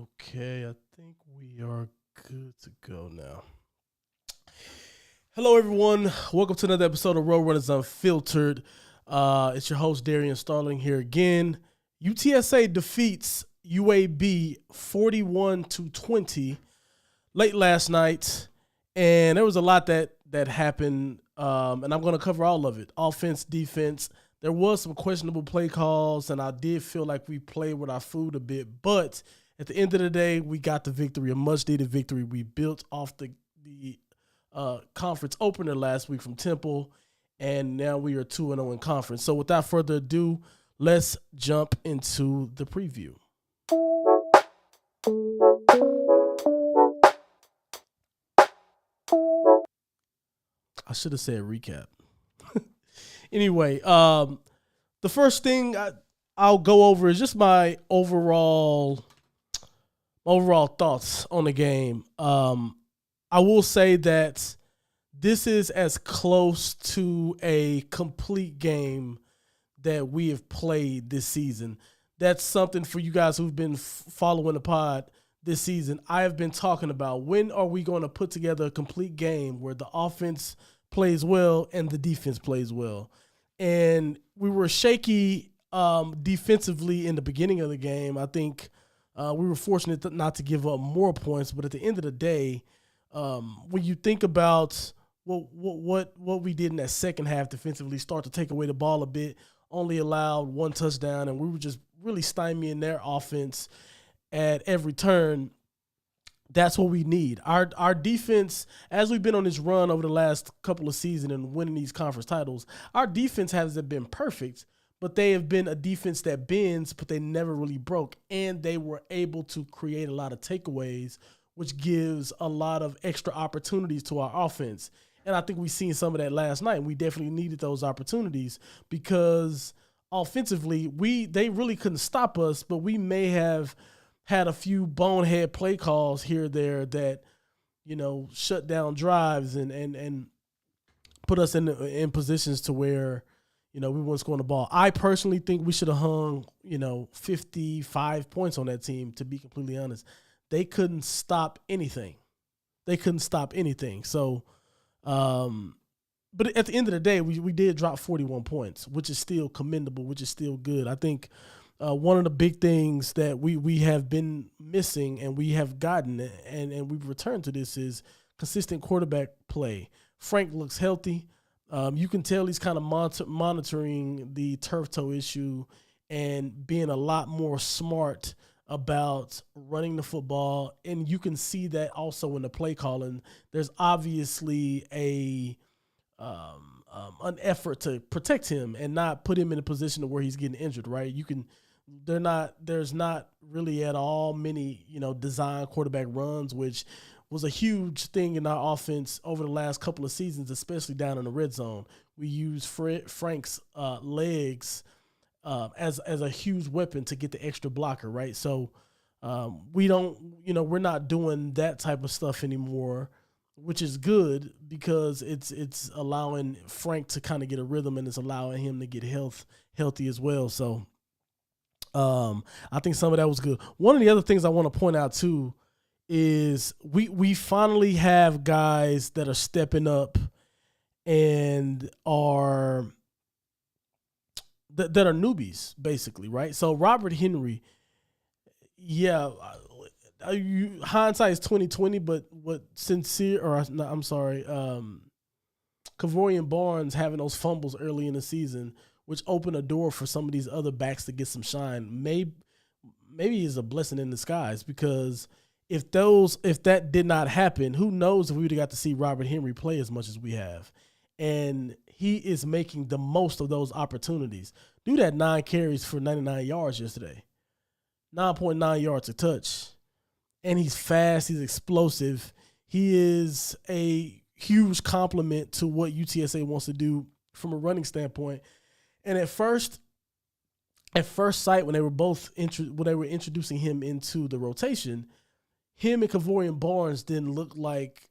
Okay, I think we are good to go now. Hello, everyone. Welcome to another episode of Roadrunners Unfiltered. It's your host, Darrien Starling, here again. UTSA defeats UAB 41-20 late last night, and there was a lot that happened, and I'm going to cover all of it. Offense, defense. There was some questionable play calls, and I did feel like we played with our food a bit, but at the end of the day, we got the victory, a much-needed victory. We built off the conference opener last week from Temple, and now we are 2-0 in conference. So without further ado, let's jump into the preview. I should have said recap. Anyway, the first thing I'll go over is just my overall thoughts on the game. I will say that this is as close to a complete game that we have played this season. That's something for you guys who've been following the pod this season. I have been talking about, when are we going to put together a complete game where the offense plays well and the defense plays well? And we were shaky defensively in the beginning of the game. I think we were fortunate not to give up more points, but at the end of the day, when you think about what we did in that second half defensively, start to take away the ball a bit, only allowed one touchdown, and we were just really stymieing their offense at every turn. That's what we need. Our defense, as we've been on this run over the last couple of seasons and winning these conference titles, our defense hasn't been perfect, but they have been a defense that bends, but they never really broke, and they were able to create a lot of takeaways, which gives a lot of extra opportunities to our offense. And I think we've seen some of that last night, and we definitely needed those opportunities because offensively, they really couldn't stop us, but we may have had a few bonehead play calls here or there that, shut down drives and put us in positions to where, we weren't scoring the ball. I personally think we should have hung, 55 points on that team, to be completely honest. They couldn't stop anything. So, but at the end of the day, we did drop 41 points, which is still commendable, which is still good. I think one of the big things that we have been missing and we have gotten, and we've returned to this, is consistent quarterback play. Frank looks healthy. You can tell he's kind of monitoring the turf toe issue and being a lot more smart about running the football, and you can see that also in the play calling. There's obviously an effort to protect him and not put him in a position where he's getting injured, right? There's not really at all many, design quarterback runs, which was a huge thing in our offense over the last couple of seasons, especially down in the red zone. We use Frank's legs as a huge weapon to get the extra blocker, right? So we're not doing that type of stuff anymore, which is good because it's allowing Frank to kind of get a rhythm, and it's allowing him to get healthy as well. So I think some of that was good. One of the other things I want to point out too is we finally have guys that are stepping up and are that are newbies, basically, right? So Robert Henry, hindsight is 2020, but Kavorian Barnes having those fumbles early in the season, which opened a door for some of these other backs to get some shine, maybe is a blessing in disguise, because if that did not happen, who knows if we would have got to see Robert Henry play as much as we have. And he is making the most of those opportunities. Dude had 9 carries for 99 yards yesterday. 9.9 yards a touch. And he's fast. He's explosive. He is a huge compliment to what UTSA wants to do from a running standpoint. And at first sight, when they were introducing him into the rotation, him and Kavorian Barnes didn't look like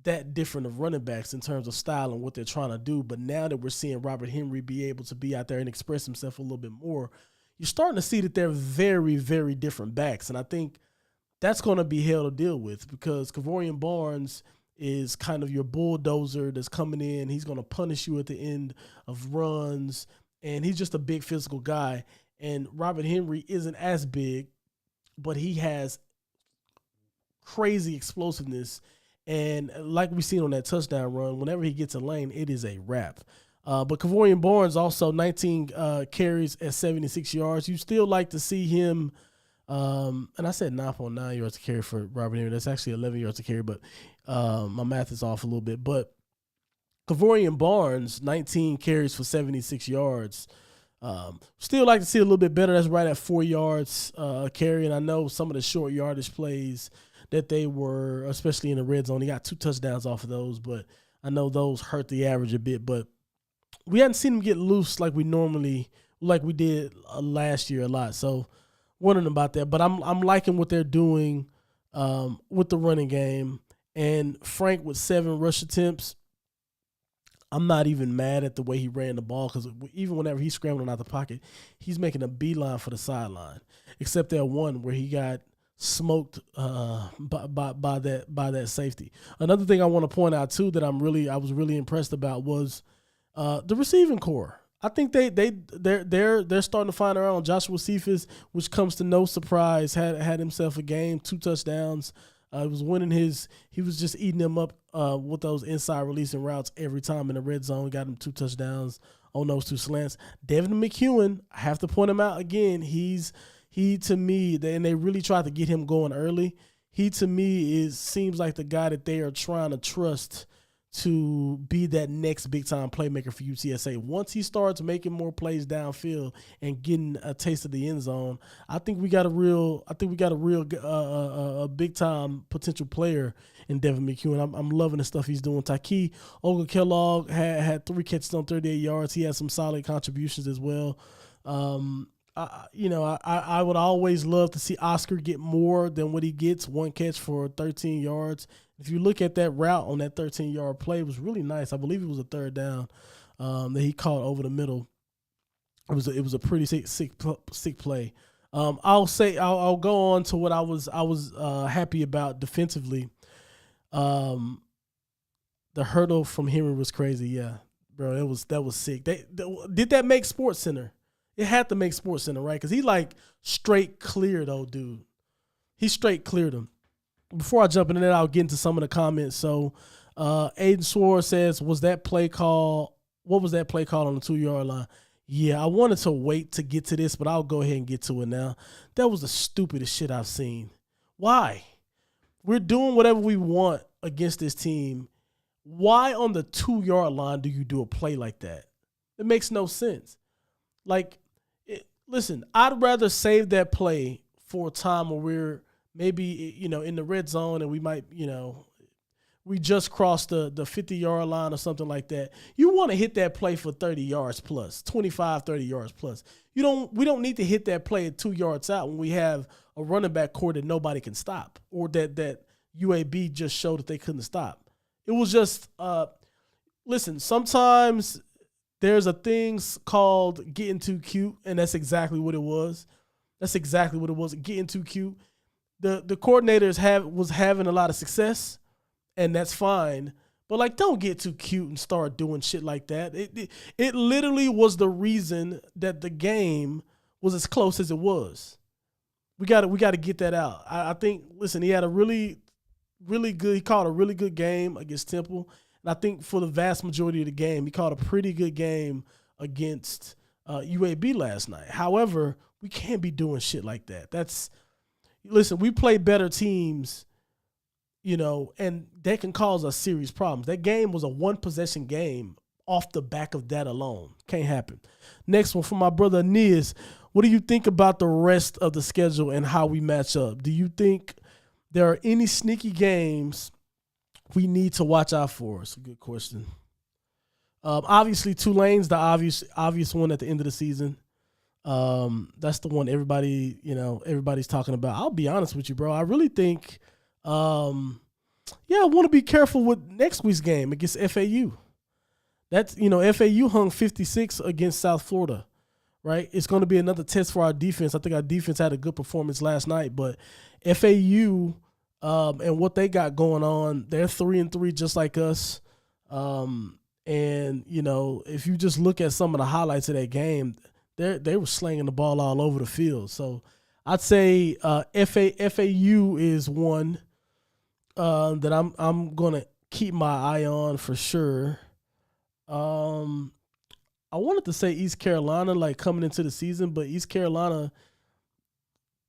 that different of running backs in terms of style and what they're trying to do. But now that we're seeing Robert Henry be able to be out there and express himself a little bit more, you're starting to see that they're very, very different backs. And I think that's going to be hell to deal with because Kavorian Barnes is kind of your bulldozer that's coming in. He's going to punish you at the end of runs, and he's just a big physical guy. And Robert Henry isn't as big, but he has crazy explosiveness. And like we've seen on that touchdown run, whenever he gets a lane, it is a wrap. But Kavorian Barnes also 19 carries at 76 yards. You still like to see him, and I said 9.9 yards to carry for Robert Henry. That's actually 11 yards to carry, but my math is off a little bit. But Kavorian Barnes, 19 carries for 76 yards. Still like to see a little bit better. That's right at 4 yards carry. And I know some of the short yardage plays that they were, especially in the red zone, he got 2 touchdowns off of those, but I know those hurt the average a bit. But we hadn't seen him get loose like we did last year a lot. So wondering about that. But I'm liking what they're doing with the running game. And Frank with 7 rush attempts, I'm not even mad at the way he ran the ball because even whenever he's scrambling out the pocket, he's making a beeline for the sideline. Except that one where he got smoked by that safety. Another thing I want to point out too that I was really impressed about was the receiving core. I think they're starting to find their own. Joshua Cephas, which comes to no surprise, had himself a game, 2 touchdowns. He was just eating them up with those inside releasing routes every time in the red zone. Got him 2 touchdowns on those 2 slants. Devin McEwen, I have to point him out again. He to me, and they really tried to get him going early. He to me seems like the guy that they are trying to trust to be that next big time playmaker for UTSA. Once he starts making more plays downfield and getting a taste of the end zone, I think we got a real big time potential player in Devin McEwen. I'm loving the stuff he's doing. Tyke Ogunkelog had 3 catches on 38 yards. He had some solid contributions as well. I would always love to see Oscar get more than what he gets, 1 catch for 13 yards. If you look at that route on that 13-yard play, it was really nice. I believe it was a 3rd down that he caught over the middle. It was a pretty sick play. I'll go on to what I was happy about defensively. The hurdle from Henry was crazy. Yeah, bro, that was sick. Did that make SportsCenter? It had to make SportsCenter, right? Because he straight cleared old dude. He straight cleared him. Before I jump into that, I'll get into some of the comments. So Aiden Swore says, what was that play call on the 2-yard line? Yeah, I wanted to wait to get to this, but I'll go ahead and get to it now. That was the stupidest shit I've seen. Why? We're doing whatever we want against this team. Why on the 2-yard line do you do a play like that? It makes no sense. Listen, I'd rather save that play for a time where we're maybe, in the red zone and we might, we just crossed the 50-yard line or something like that. You want to hit that play for 30 yards plus, 25, 30 yards plus. We don't need to hit that play at 2 yards out when we have a running back core that nobody can stop or that UAB just showed that they couldn't stop. It was just, listen, sometimes there's a thing called getting too cute, and that's exactly what it was. Getting too cute. The coordinators was having a lot of success, and that's fine. But don't get too cute and start doing shit like that. It literally was the reason that the game was as close as it was. We got to get that out. I think. Listen, he had a really, really good. He called a really good game against Temple, and I think for the vast majority of the game, he called a pretty good game against UAB last night. However, we can't be doing shit like that. Listen, we play better teams, and that can cause us serious problems. That game was a 1-possession game off the back of that alone. Can't happen. Next one from my brother Aeneas. What do you think about the rest of the schedule and how we match up? Do you think there are any sneaky games we need to watch out for? It's a good question. Obviously, Tulane's the obvious one at the end of the season. That's the one everybody's talking about. I'll be honest with you, bro. I really think, I want to be careful with next week's game against FAU. That's, FAU hung 56 against South Florida, right? It's going to be another test for our defense. I think our defense had a good performance last night, but FAU and what they got going on, they're 3-3 just like us. And, if you just look at some of the highlights of that game, they were slinging the ball all over the field. So I'd say FAU is one that I'm going to keep my eye on for sure. I wanted to say East Carolina, like coming into the season, but East Carolina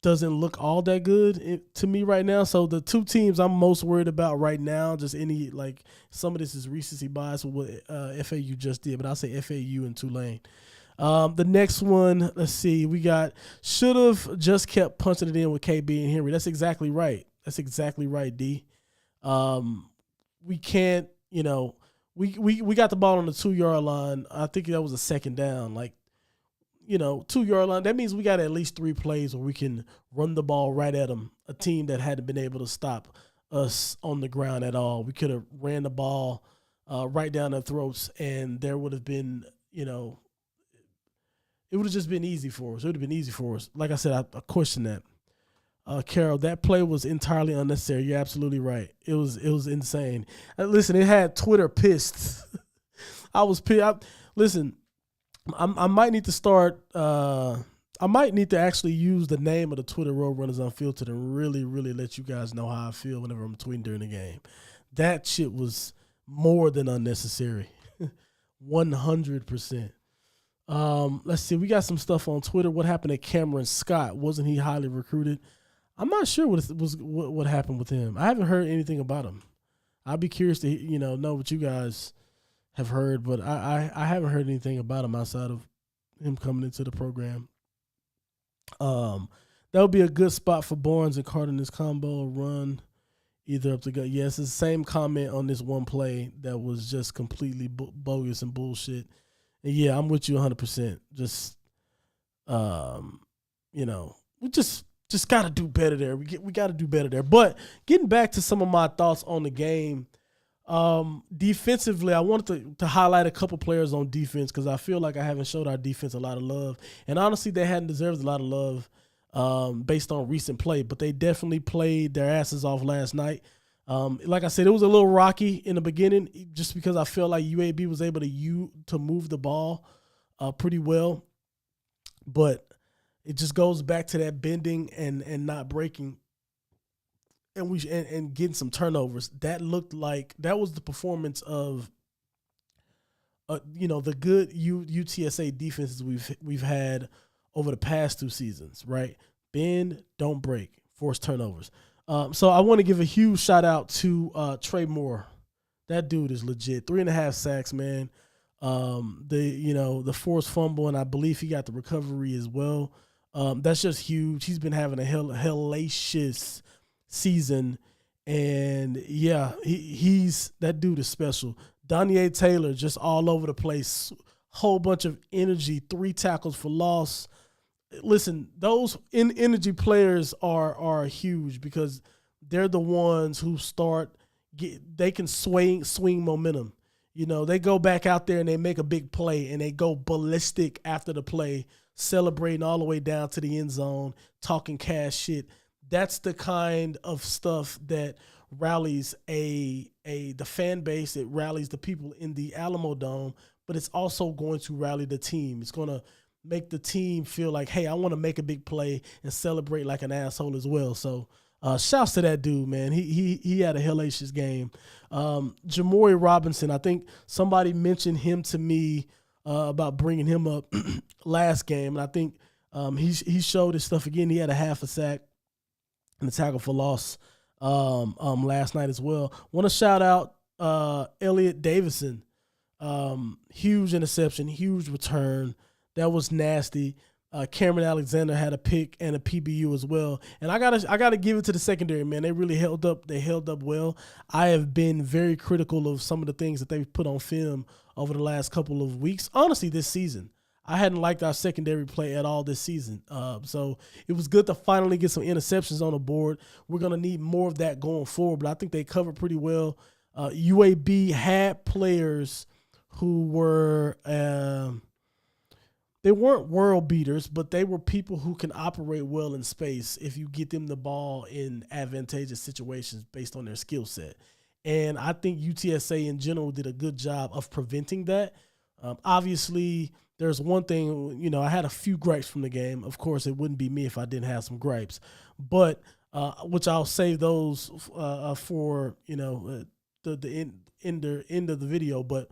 doesn't look all that good to me right now. So the two teams I'm most worried about right now, just some of this is recency bias with what FAU just did, but I'll say FAU and Tulane. The next one, let's see, we got should have just kept punching it in with KB and Henry. That's exactly right. D. We can't, we got the ball on the 2-yard line. I think that was a second down. 2-yard line. That means we got at least 3 plays where we can run the ball right at them. A team that hadn't been able to stop us on the ground at all. We could have ran the ball right down their throats, and there would have been, it would have just been easy for us. It would have been easy for us. Like I said, I question that. Carol, that play was entirely unnecessary. You're absolutely right. It was insane. Listen, it had Twitter pissed. I was pissed. Listen, I might need to start. I might need to actually use the name of the Twitter Roadrunners Unfiltered and really, really let you guys know how I feel whenever I'm tweeting during the game. That shit was more than unnecessary. 100%. Let's see. We got some stuff on Twitter. What happened to Cameron Scott? Wasn't he highly recruited? I'm not sure what happened with him. I haven't heard anything about him. I'd be curious to know what you guys have heard, but I haven't heard anything about him outside of him coming into the program. That would be a good spot for Barnes and Carter in this combo run either up to go. Yes, it's the same comment on this one play that was just completely bogus and bullshit. And yeah, I'm with you 100%. Just, we just got to do better there. We got to do better there. But getting back to some of my thoughts on the game, defensively, I wanted to highlight a couple players on defense because I feel like I haven't showed our defense a lot of love. And honestly, they hadn't deserved a lot of love based on recent play, but they definitely played their asses off last night. Like I said, it was a little rocky in the beginning just because I feel like UAB was able to move the ball pretty well. But it just goes back to that bending and not breaking and getting some turnovers. That looked like that was the performance of the good UTSA defenses we've had over the past 2 seasons, right? Bend, don't break, force turnovers. So I want to give a huge shout out to Trey Moore. That dude is legit. 3.5 sacks, man. The forced fumble, and I believe he got the recovery as well. That's just huge. He's been having a hellacious season, and yeah, he's that dude is special. Danye Taylor just all over the place, whole bunch of energy, 3 tackles for loss. Listen, those energy players are huge because they're the ones who they can swing momentum. They go back out there and they make a big play and they go ballistic after the play, celebrating all the way down to the end zone, talking cash shit. That's the kind of stuff that rallies the fan base. It rallies the people in the Alamo Dome, but it's also going to rally the team. It's going to make the team feel like, hey, I want to make a big play and celebrate like an asshole as well. So shouts to that dude, man. He had a hellacious game. Jamori Robinson, I think somebody mentioned him to me about bringing him up last game, and I think he showed his stuff again. He had a half a sack and a tackle for loss last night as well. Want to shout out Elliot Davison. Huge interception, huge return. That was nasty. Cameron Alexander had a pick and a PBU as well. And I gotta give it to the secondary, man. They really held up. They held up well. I have been very critical of some of the things that they've put on film over the last couple of weeks. Honestly, this season, I hadn't liked our secondary play at all this season. So it was good to finally get some interceptions on the board. We're gonna need more of that going forward, but I think they covered pretty well. UAB had players who were they weren't world beaters, but they were people who can operate well in space if you get them the ball in advantageous situations based on their skill set. And I think UTSA in general did a good job of preventing that. Obviously, there's one thing, I had a few gripes from the game. Of course, it wouldn't be me if I didn't have some gripes, but which I'll save those for, the end of the video. But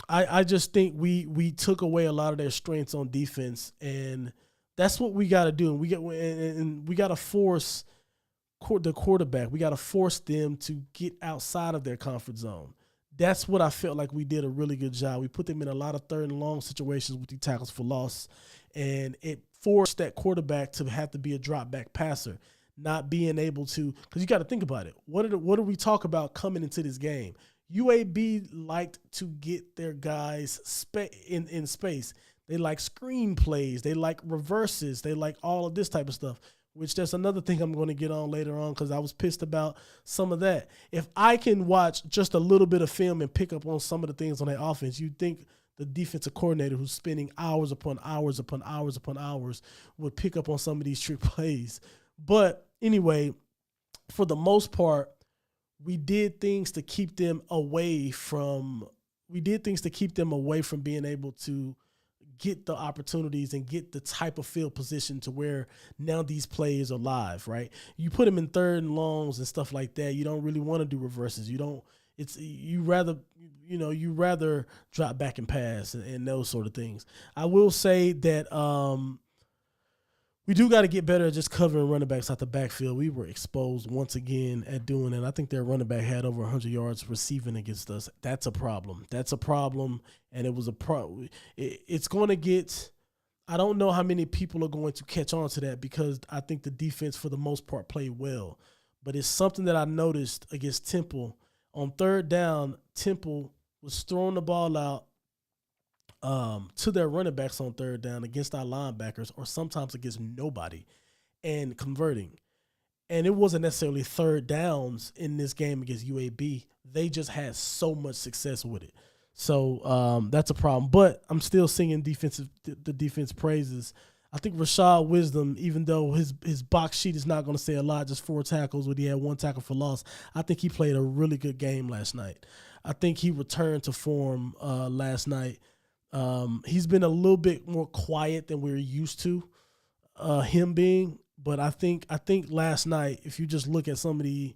I just think we took away a lot of their strengths on defense, and that's what we got to do. And we got to force the quarterback. We got to force them to get outside of their comfort zone. That's what I felt like we did a really good job. We put them in a lot of third and long situations with the tackles for loss, and it forced that quarterback to have to be a drop back passer, not being able to, because you got to think about it. What do we talk about coming into this game? UAB liked to get their guys in space. They like screen plays. They like reverses. They like all of this type of stuff, which that's another thing I'm going to get on later on because I was pissed about some of that. If I can watch just a little bit of film and pick up on some of the things on that offense, you'd think the defensive coordinator who's spending hours upon hours upon hours upon hours would pick up on some of these trick plays. But anyway, for the most part, we did things to keep them away from being able to get the opportunities and get the type of field position to where now these plays are live, right? You put them in third and longs and stuff like that. You don't really want to do reverses. You rather drop back and pass and those sort of things. I will say that we do got to get better at just covering running backs out the backfield. We were exposed once again at doing it. I think their running back had over 100 yards receiving against us. That's a problem. And it was a problem. It's going to get – I don't know how many people are going to catch on to that because I think the defense for the most part played well. But it's something that I noticed against Temple. On third down, Temple was throwing the ball out to their running backs on third down against our linebackers or sometimes against nobody and converting. And it wasn't necessarily third downs in this game against UAB. They just had so much success with it. So that's a problem. But I'm still singing the defense praises. I think Rashad Wisdom, even though his box sheet is not going to say a lot, just 4 tackles, but he had 1 tackle for loss, I think he played a really good game last night. I think he returned to form last night. He's been a little bit more quiet than we're used to him being, but I think last night, if you just look at some of the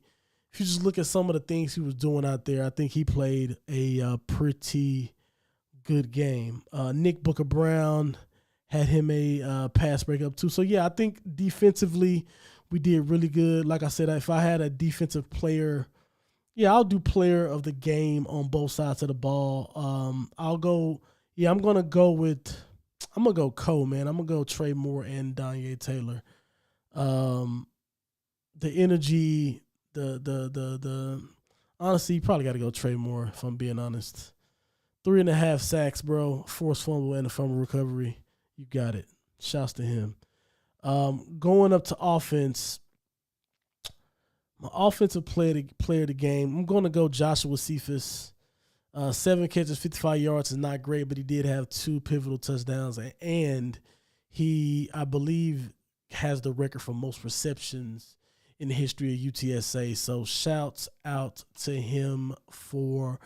things he was doing out there, I think he played a pretty good game. Nick Booker Brown had him a pass breakup too. So yeah, I think defensively we did really good. Like I said, if I had a defensive player, yeah, I'll do player of the game on both sides of the ball. I'm going to go Cole, man. I'm going to go Trey Moore and Darrien Taylor. The energy, honestly, you probably got to go Trey Moore, if I'm being honest. 3.5 sacks, bro. Forced fumble and a fumble recovery. You got it. Shouts to him. Going up to offense, my offensive player of the game, I'm going to go Joshua Cephas. 7 catches, 55 yards is not great, but he did have 2 pivotal touchdowns, and he, I believe, has the record for most receptions in the history of UTSA. So shouts out to him for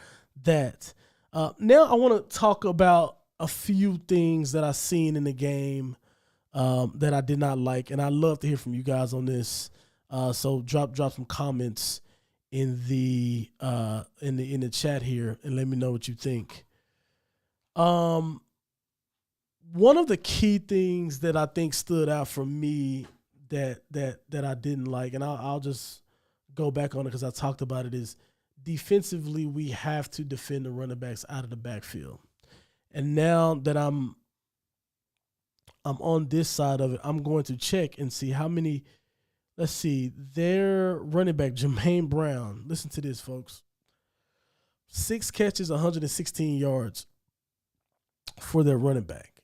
that. Now I want to talk about a few things that I've seen in the game that I did not like, and I'd love to hear from you guys on this. So drop some comments in the chat here and let me know what you think. One of the key things that I think stood out for me that I didn't like, and I'll just go back on it because I talked about it, is defensively we have to defend the running backs out of the backfield. And now that I'm on this side of it, I'm going to check and see how many. Let's see, their running back, Jermaine Brown. Listen to this, folks. 6 catches, 116 yards for their running back.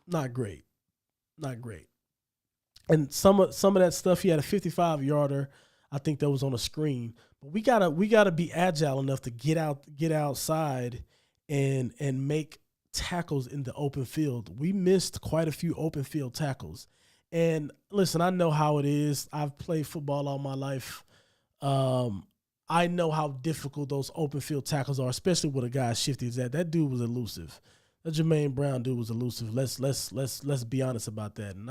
Not great. And some of that stuff, he had a 55-yarder. I think that was on a screen. But we gotta be agile enough to get outside and make tackles in the open field. We missed quite a few open field tackles. And listen, I know how it is. I've played football all my life. I know how difficult those open field tackles are, especially with a guy as shifty as that. That dude was elusive. That Jermaine Brown dude was elusive. Let's be honest about that. And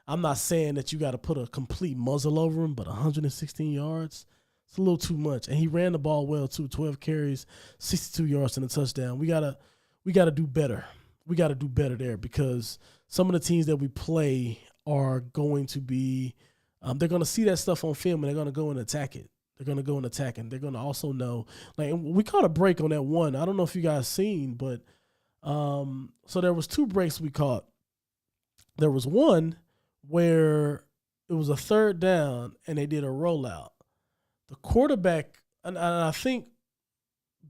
I'm not saying that you got to put a complete muzzle over him, but 116 yards, it's a little too much. And he ran the ball well too. 12 carries, 62 yards and a touchdown. We gotta do better. We got to do better there because some of the teams that we play are going to be they're going to see that stuff on film and they're going to go and attack it. They're going to go and attack it. They're going to also know, like, we caught a break on that one. I don't know if you guys seen, but so there was 2 breaks we caught. There was one where it was a 3rd down and they did a rollout. The quarterback, and I think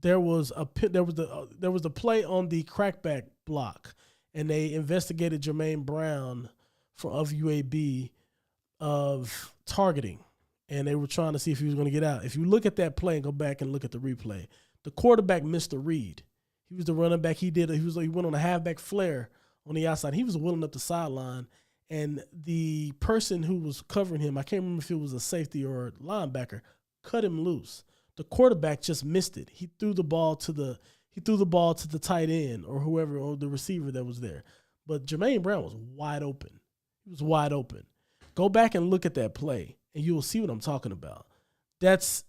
there was a play on the crackback block, and they investigated Jermaine Brown of UAB of targeting, and they were trying to see if he was going to get out. If you look at that play and go back and look at the replay, the quarterback missed a read. He was the running back. He went on a halfback flare on the outside. He was willing up the sideline, and the person who was covering him, I can't remember if it was a safety or a linebacker, cut him loose. The quarterback just missed it. He threw the ball to the tight end or whoever, or the receiver that was there. But Jermaine Brown was wide open. He was wide open. Go back and look at that play, and you will see what I'm talking about. That's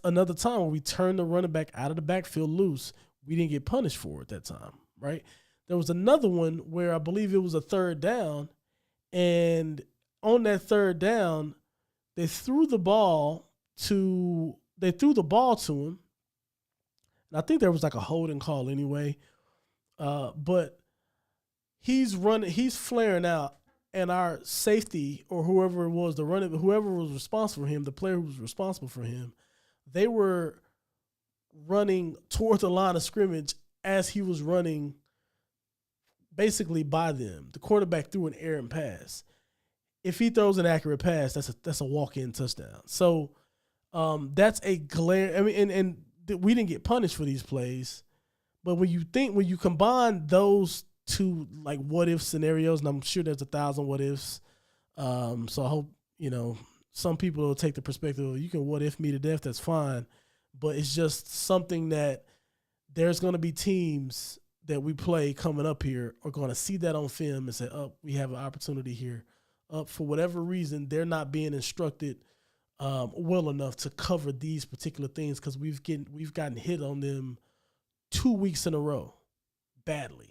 another time where we turned the running back out of the backfield loose. We didn't get punished for it that time, right? There was another one where I believe it was a 3rd down, and on that 3rd down, they threw the ball to him. And I think there was like a holding call anyway. But he's flaring out, and our safety or whoever it was, whoever was responsible for him, the player who was responsible for him, they were running toward the line of scrimmage as he was running basically by them. The quarterback threw an errant pass. If he throws an accurate pass, that's a walk-in touchdown. So that's a glare. I mean, and we didn't get punished for these plays, but when you combine those 2 like what if scenarios, and I'm sure there's 1,000 what ifs. So I hope some people will take the perspective of you can what if me to death. That's fine, but it's just something that there's going to be teams that we play coming up here are going to see that on film and say, "Oh, we have an opportunity here." For whatever reason, they're not being instructed well enough to cover these particular things because we've gotten hit on them 2 weeks in a row badly.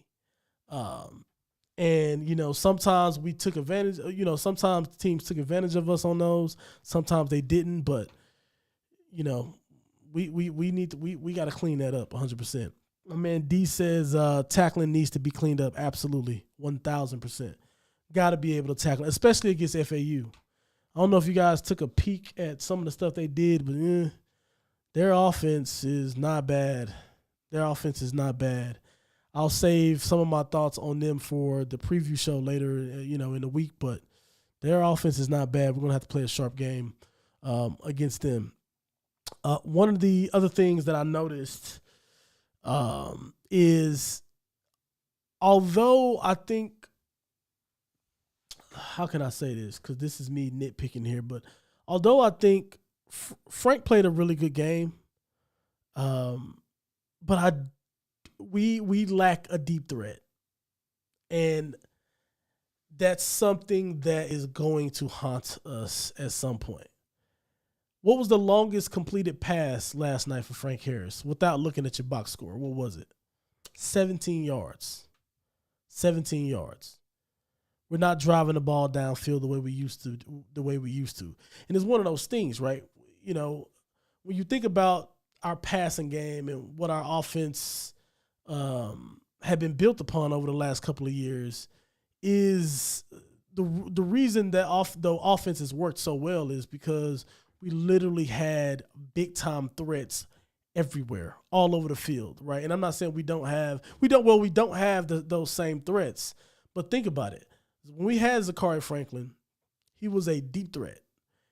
And sometimes we took advantage, sometimes teams took advantage of us on those. Sometimes they didn't, but we got to clean that up 100%. My man D says tackling needs to be cleaned up. Absolutely. 1,000%. Got to be able to tackle, especially against FAU. I don't know if you guys took a peek at some of the stuff they did, but their offense is not bad. I'll save some of my thoughts on them for the preview show later, in the week, but their offense is not bad. We're going to have to play a sharp game against them. One of the other things that I noticed is, although I think, how can I say this? Because this is me nitpicking here, but although I think Frank played a really good game, but we lack a deep threat, and that's something that is going to haunt us at some point. What was the longest completed pass last night for Frank Harris without looking at your box score? What was it? 17 yards. 17 yards. We're not driving the ball downfield the way we used to. And it's one of those things, right? When you think about our passing game and what our offense have been built upon over the last couple of years, is the reason that the offense has worked so well is because we literally had big time threats everywhere, all over the field, right? And I'm not saying we don't have those same threats, but think about it. When we had Zachary Franklin, he was a deep threat.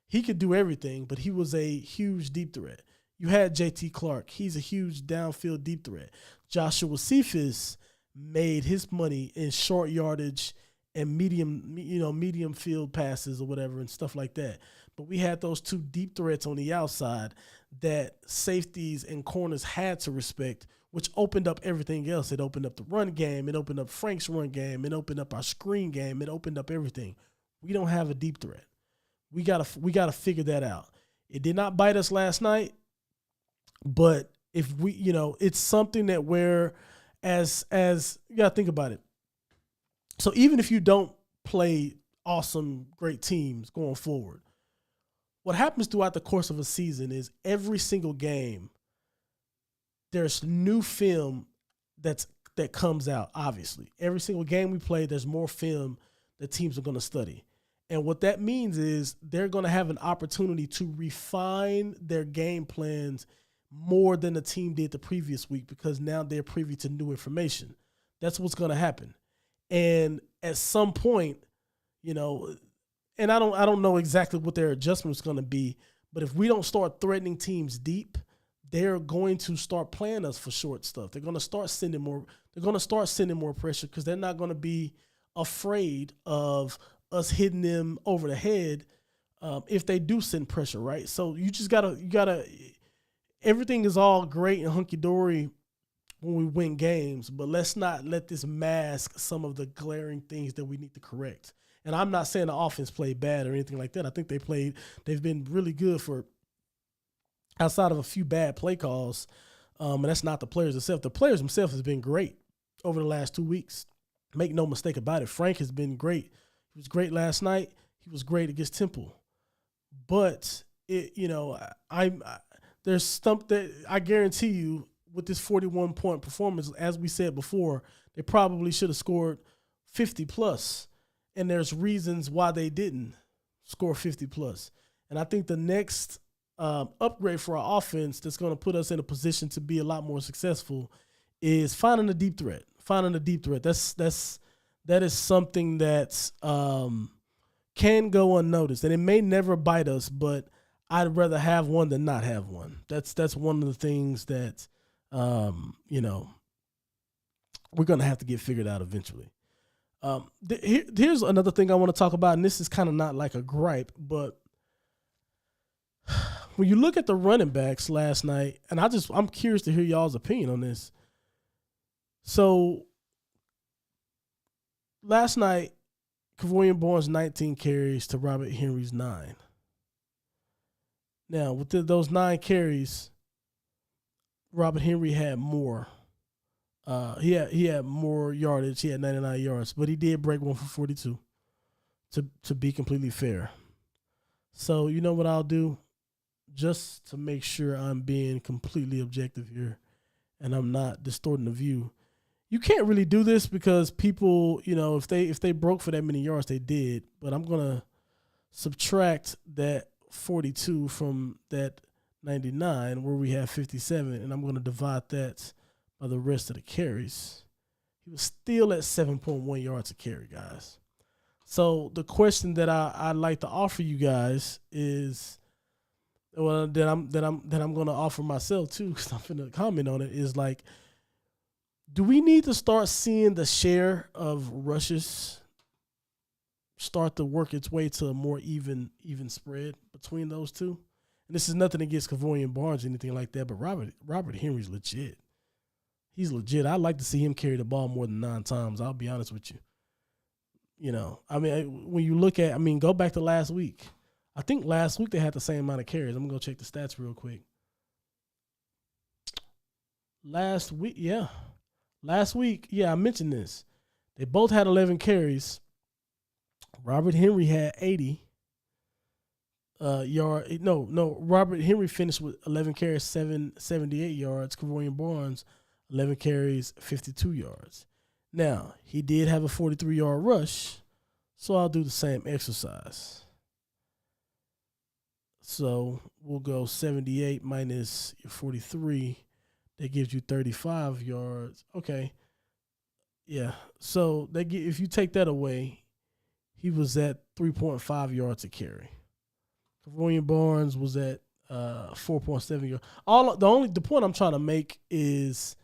He could do everything, but he was a huge deep threat. You had J.T. Clark. He's a huge downfield deep threat. Joshua Cephas made his money in short yardage and medium field passes or whatever and stuff like that. But we had those two deep threats on the outside that safeties and corners had to respect, which opened up everything else. It opened up the run game. It opened up Frank's run game. It opened up our screen game. It opened up everything. We don't have a deep threat. We gotta figure that out. It did not bite us last night, but if we, it's something that we're as you gotta think about it. So even if you don't play awesome, great teams going forward, what happens throughout the course of a season is every single game, there's new film that comes out, obviously. Every single game we play, there's more film that teams are going to study. And what that means is they're going to have an opportunity to refine their game plans more than the team did the previous week because now they're privy to new information. That's what's going to happen. And at some point, and I don't know exactly what their adjustment is going to be, but if we don't start threatening teams deep, they're going to start playing us for short stuff. They're going to start sending more. They're going to start sending more pressure because they're not going to be afraid of us hitting them over the head if they do send pressure, right? So you gotta. Everything is all great and hunky dory when we win games, but let's not let this mask some of the glaring things that we need to correct. And I'm not saying the offense played bad or anything like that. I think they've been really good for outside of a few bad play calls. And that's not the players themselves. The players themselves has been great over the last 2 weeks. Make no mistake about it. Frank has been great. He was great last night. He was great against Temple. But there's something that I guarantee you with this 41-point performance, as we said before, they probably should have scored 50 plus. And there's reasons why they didn't score 50 plus. And I think the next upgrade for our offense that's going to put us in a position to be a lot more successful is finding a deep threat. That is something that can go unnoticed. And it may never bite us, but I'd rather have one than not have one. That's one of the things that, we're going to have to get figured out eventually. Here's another thing I want to talk about, and this is kind of not like a gripe, but when you look at the running backs last night, and I'm curious to hear y'all's opinion on this. So last night, Kavorian Barnes 19 carries to Robert Henry's 9. Now, with those 9 carries, Robert Henry had more. He had more yardage. He had 99 yards, but he did break one for 42. To be completely fair, so you know what I'll do, just to make sure I'm being completely objective here, and I'm not distorting the view. You can't really do this because people, if they broke for that many yards, they did. But I'm gonna subtract that 42 from that 99 where we have 57, and I'm gonna divide that by the rest of the carries. He was still at 7.1 yards a carry, guys. So the question that I'd like to offer you guys is, well, that I'm going to offer myself too, because I'm going to comment on it, is like, do we need to start seeing the share of rushes start to work its way to a more even spread between those two? And this is nothing against Kavorian Barnes or anything like that, but Robert Henry's legit. He's legit. I'd like to see him carry the ball more than 9 times. I'll be honest with you. When you look at, go back to last week. I think last week they had the same amount of carries. I'm going to go check the stats real quick. Last week, I mentioned this. They both had 11 carries. Robert Henry had 80 yards. Robert Henry finished with 11 carries, 78 yards. Kavorian Barnes, 11 carries, 52 yards. Now, he did have a 43-yard rush, so I'll do the same exercise. So we'll go 78 minus your 43. That gives you 35 yards. Okay. Yeah. So if you take that away, he was at 3.5 yards a carry. Kavorian Barnes was at 4.7 yards. The point I'm trying to make is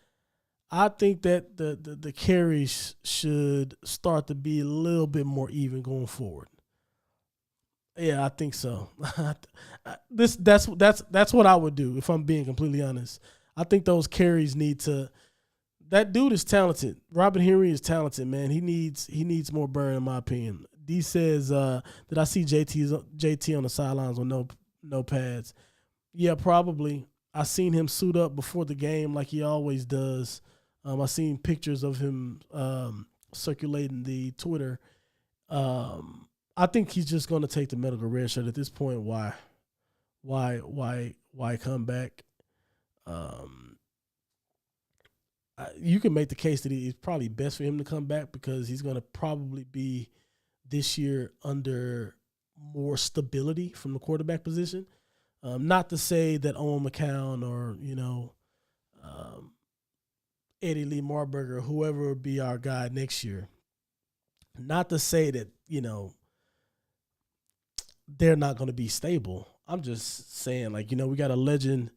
I think that the carries should start to be a little bit more even going forward. Yeah, I think so. That's what I would do if I'm being completely honest. I think those carries need to. That dude is talented. Robert Henry is talented, man. He needs more burn in my opinion. D says, did I see JT on the sidelines with no pads? Yeah, probably. I seen him suit up before the game like he always does. I seen pictures of him circulating the Twitter. I think he's just going to take the medical red shirt at this point. Why come back? You can make the case that it's probably best for him to come back because he's going to probably be this year under more stability from the quarterback position. Not to say that Owen McCown or Eddie Lee Marburger or whoever will be our guy next year. Not to say that they're not going to be stable. I'm just saying, we got a legend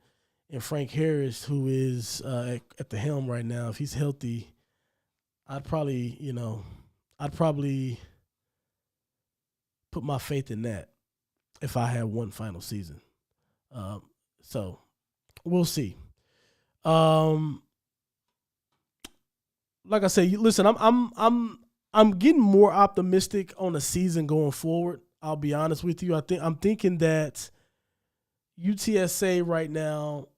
in Frank Harris who is at the helm right now. If he's healthy, I'd probably put my faith in that if I had one final season. So we'll see. Like I said, listen, I'm getting more optimistic on the season going forward. I'll be honest with you. I'm thinking that UTSA right now,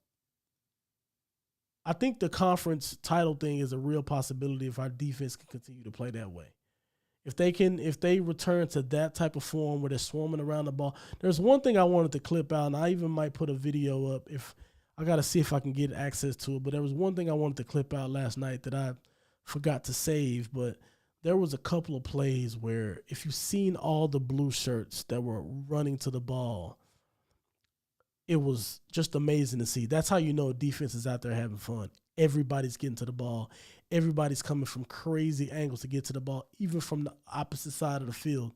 I think the conference title thing is a real possibility if our defense can continue to play that way. If they return to that type of form where they're swarming around the ball. There's one thing I wanted to clip out, and I even might put a video up if I got to see if I can get access to it. But there was one thing I wanted to clip out last night that I forgot to save, but there was a couple of plays where if you've seen all the blue shirts that were running to the ball, it was just amazing to see. That's how you know defense is out there having fun. Everybody's getting to the ball. Everybody's coming from crazy angles to get to the ball, even from the opposite side of the field.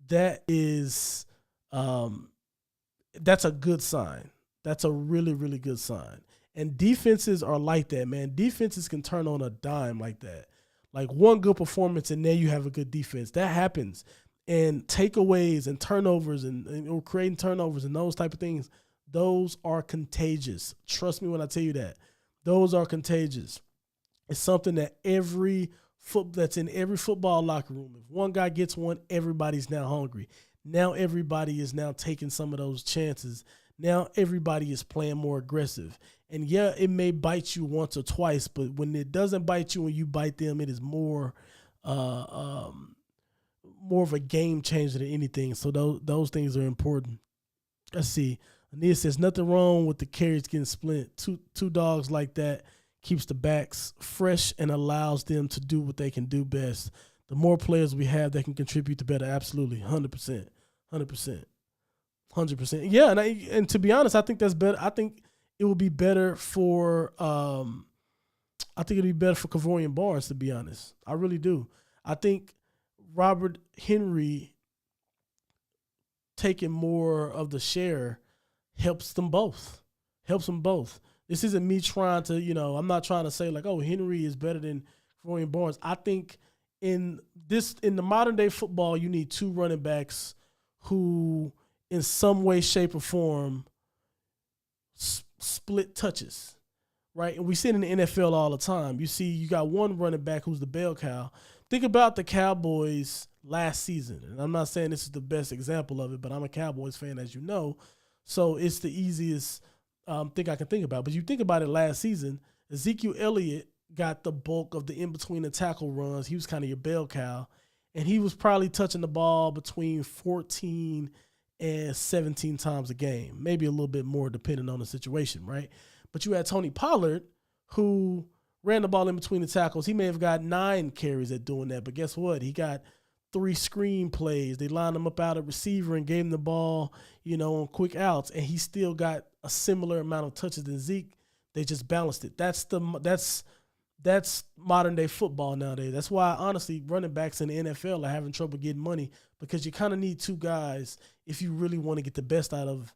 That is, that's a good sign. That's a really, really good sign. And defenses are like that, man. Defenses can turn on a dime like that. Like one good performance and then you have a good defense. That happens. And takeaways and turnovers and creating turnovers and those type of things, those are contagious. Trust me when I tell you that. Those are contagious. It's something that that's in every football locker room. If one guy gets one, everybody's now hungry. Now everybody is now taking some of those chances. Now everybody is playing more aggressive. And yeah, it may bite you once or twice, but when it doesn't bite you and you bite them, it is more of a game changer than anything. So those things are important. Let's see. Ania says nothing wrong with the carries getting split. Two dogs like that keeps the backs fresh and allows them to do what they can do best. The more players we have that can contribute, the better. Absolutely, 100%, 100%, 100%. Yeah, and to be honest, I think that's better. I think it will be better for. I think it'll be better for Kavorian Barnes. To be honest, I really do. I think Robert Henry taking more of the share helps them both. This isn't me trying to, I'm not trying to say like, oh, Henry is better than Kavorian Barnes. I think in the modern day football, you need two running backs who in some way, shape, or form split touches, right? And we see it in the NFL all the time. You got one running back who's the bell cow. Think about the Cowboys last season. And I'm not saying this is the best example of it, but I'm a Cowboys fan, as you know. So it's the easiest thing I can think about. But you think about it last season, Ezekiel Elliott got the bulk of the in-between the tackle runs. He was kind of your bell cow. And he was probably touching the ball between 14 and 17 times a game. Maybe a little bit more depending on the situation, right? But you had Tony Pollard, who ran the ball in between the tackles. He may have got 9 carries at doing that. But guess what? He got 3 screen plays. They lined him up out of receiver and gave him the ball, on quick outs, and he still got a similar amount of touches than Zeke. They just balanced it. That's modern day football nowadays. That's why, honestly, running backs in the NFL are having trouble getting money because you kind of need 2 guys if you really want to get the best out of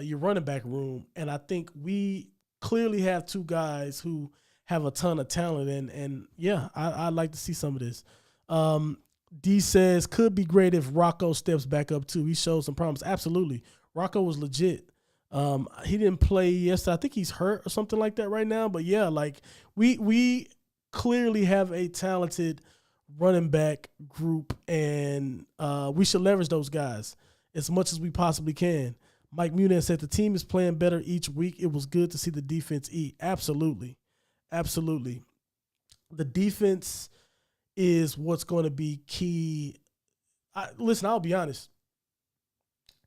your running back room. And I think we clearly have 2 guys who have a ton of talent. And yeah, I'd like to see some of this. D says, could be great if Rocco steps back up too. He showed some promise. Absolutely. Rocco was legit. He didn't play yesterday. I think he's hurt or something like that right now. But yeah, like we clearly have a talented running back group, and we should leverage those guys as much as we possibly can. Mike Muniz said the team is playing better each week. It was good to see the defense eat. Absolutely. Absolutely. The defense is what's going to be key. Listen, I'll be honest.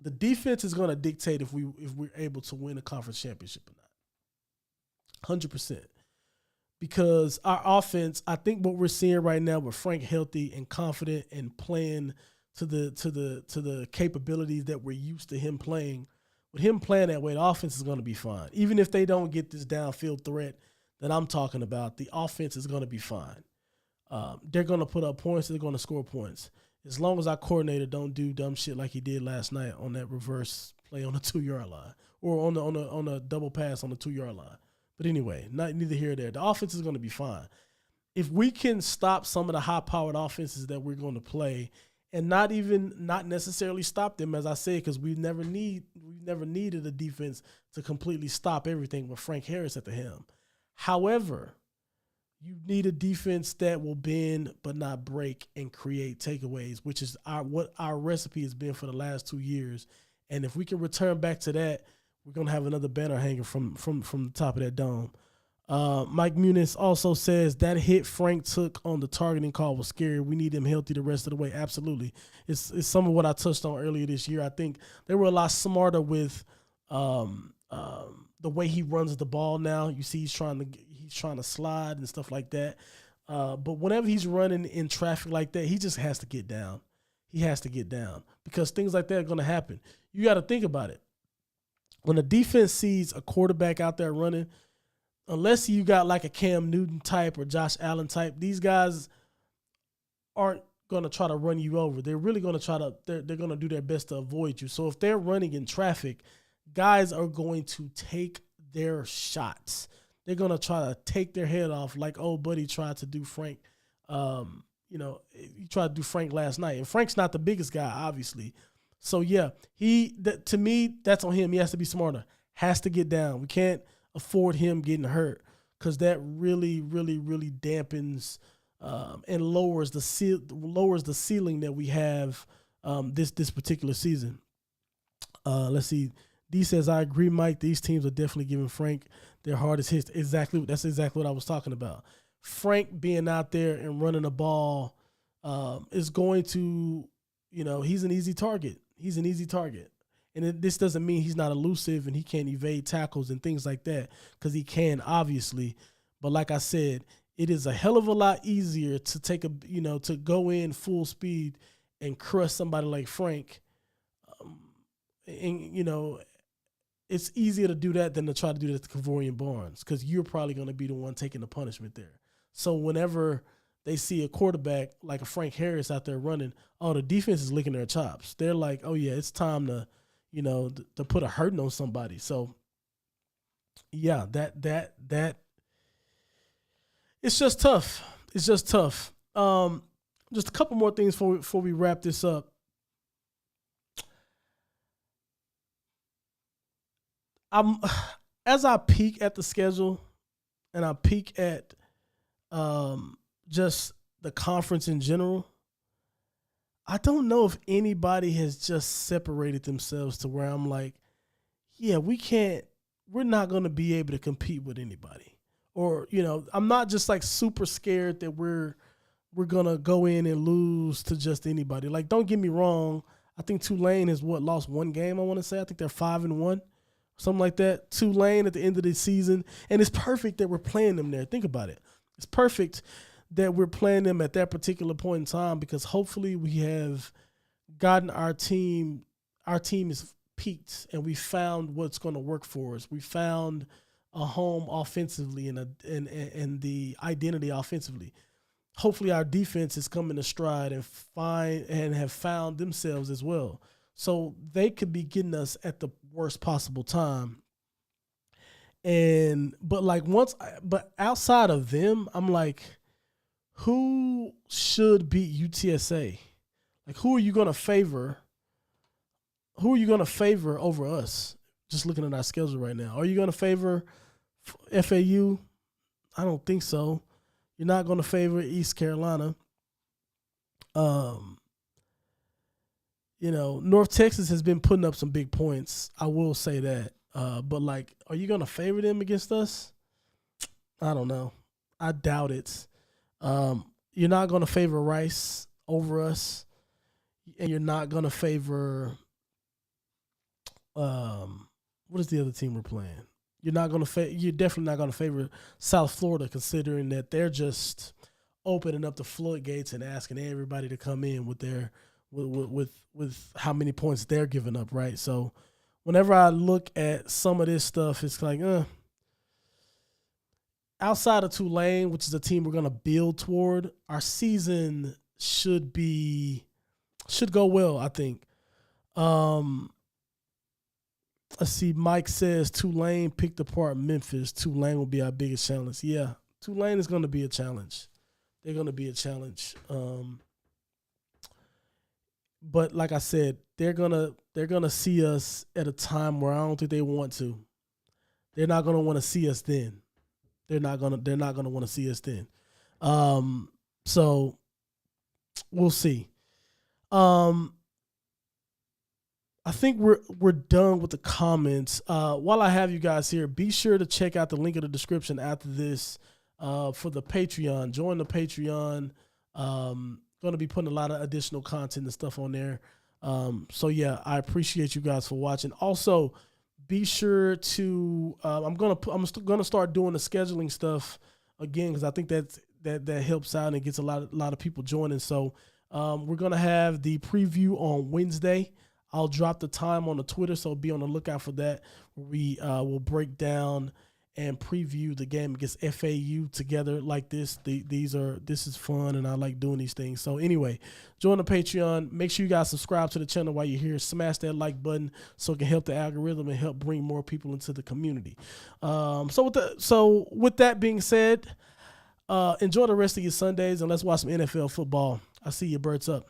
The defense is going to dictate if we're able to win a conference championship or not. 100%. Because our offense, I think what we're seeing right now with Frank healthy and confident and playing to the capabilities that we're used to him playing, with him playing that way, the offense is going to be fine. Even if they don't get this downfield threat that I'm talking about, the offense is going to be fine. They're going to put up points. They're going to score points. As long as our coordinator don't do dumb shit like he did last night on that reverse play on the 2-yard line or on a double pass on the 2-yard line. But anyway, neither here nor there. The offense is going to be fine. If we can stop some of the high-powered offenses that we're going to play, and not necessarily stop them, as I said, because we've never needed a defense to completely stop everything with Frank Harris at the helm. However, you need a defense that will bend but not break and create takeaways, which is what our recipe has been for the last 2 years. And if we can return back to that, we're going to have another banner hanging from the top of that dome. Mike Muniz also says that hit Frank took on the targeting call was scary. We need him healthy the rest of the way. Absolutely. It's some of what I touched on earlier this year. I think they were a lot smarter with the way he runs the ball now. You see he's trying to slide and stuff like that. But whenever he's running in traffic like that, he just has to get down. He has to get down because things like that are going to happen. You got to think about it. When a defense sees a quarterback out there running, unless you got like a Cam Newton type or Josh Allen type, these guys aren't going to try to run you over. They're really going to they're going to do their best to avoid you. So if they're running in traffic, guys are going to take their shots. They're going to try to take their head off like old buddy tried to do Frank. He tried to do Frank last night. And Frank's not the biggest guy, obviously. So, yeah, to me, that's on him. He has to be smarter. Has to get down. We can't afford him getting hurt because that really, really, really dampens and lowers the ceiling that we have this particular season. Let's see. D says, I agree, Mike. These teams are definitely giving Frank their hardest hits. That's exactly what I was talking about. Frank being out there and running the ball is going to, he's an easy target. He's an easy target. And this doesn't mean he's not elusive and he can't evade tackles and things like that, because he can, obviously. But like I said, it is a hell of a lot easier to to go in full speed and crush somebody like Frank. It's easier to do that than to try to do that to Kavorian Barnes, because you're probably going to be the one taking the punishment there. So whenever they see a quarterback like a Frank Harris out there running, the defense is licking their chops. They're like, oh, yeah, it's time to put a hurting on somebody. So, yeah, that it's just tough. It's just tough. Just a couple more things before we wrap this up. As I peek at the schedule and I peek at just the conference in general, I don't know if anybody has just separated themselves to where I'm like, yeah, we're not going to be able to compete with anybody. Or, I'm not just like super scared that we're going to go in and lose to just anybody. Like, don't get me wrong. I think Tulane has lost one game, I want to say. I think they're 5-1. Something like that. Tulane at the end of the season. And it's perfect that we're playing them there. Think about it. It's perfect that we're playing them at that particular point in time, because hopefully we have gotten our team is peaked and we found what's going to work for us. We found a home offensively and the identity offensively. Hopefully our defense is coming to stride and have found themselves as well. So they could be getting us at the worst possible time. But outside of them, I'm like, who should beat UTSA? Like, who are you gonna favor? Who are you gonna favor over us? Just looking at our schedule right now, are you gonna favor FAU? I don't think so. You're not gonna favor East Carolina. North Texas has been putting up some big points. I will say that. But like, are you gonna favor them against us? I don't know. I doubt it. You're not gonna favor Rice over us, and you're not gonna favor. What is the other team we're playing? You're definitely not gonna favor South Florida, considering that they're just opening up the floodgates and asking everybody to come in with their with how many points they're giving up, right? So whenever I look at some of this stuff, it's like, outside of Tulane, which is a team we're gonna build toward, our season should go well, I think. Let's see. Mike says Tulane picked apart Memphis. Tulane will be our biggest challenge. Yeah, Tulane is going to be a challenge. They're going to be a challenge. But like I said, they're gonna see us at a time where I don't think they want to. They're not gonna want to see us then. They're not gonna want to see us then. So we'll see. I think we're done with the comments. While I have you guys here, be sure to check out the link in the description after this for the Patreon. Join the Patreon. Going to be putting a lot of additional content and stuff on there. So yeah, I appreciate you guys for watching. Also, be sure to I'm gonna start doing the scheduling stuff again, because I think that helps out and gets a lot of people joining. So we're gonna have the preview on Wednesday. I'll drop the time on the Twitter, so be on the lookout for that. We will break down and preview the game against FAU together like this. This is fun, and I like doing these things. So anyway, join the Patreon. Make sure you guys subscribe to the channel while you're here. Smash that like button so it can help the algorithm and help bring more people into the community. So with that being said, enjoy the rest of your Sundays, and let's watch some NFL football. I see you. Birds up.